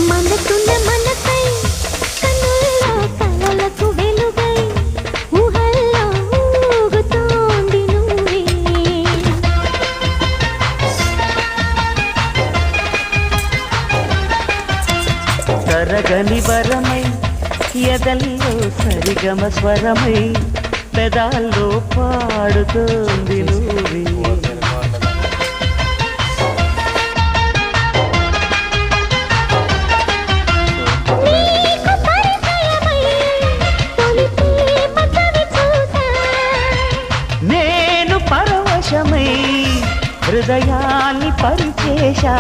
మనసున్న మనసై కన్నుల్లో కలలకు వెలుగై ఊహల్లో ఊగుతోంది నువ్వే తరగని వరమై ఎదల్లో సరిగమ స్వరమై పెదాల్లో పాడుతోంది నువ్వే నీకు పరిచయమై తొలి ప్రేమ కవి చూసా నేను పరవశమై హృదయాన్ని పరిచేశా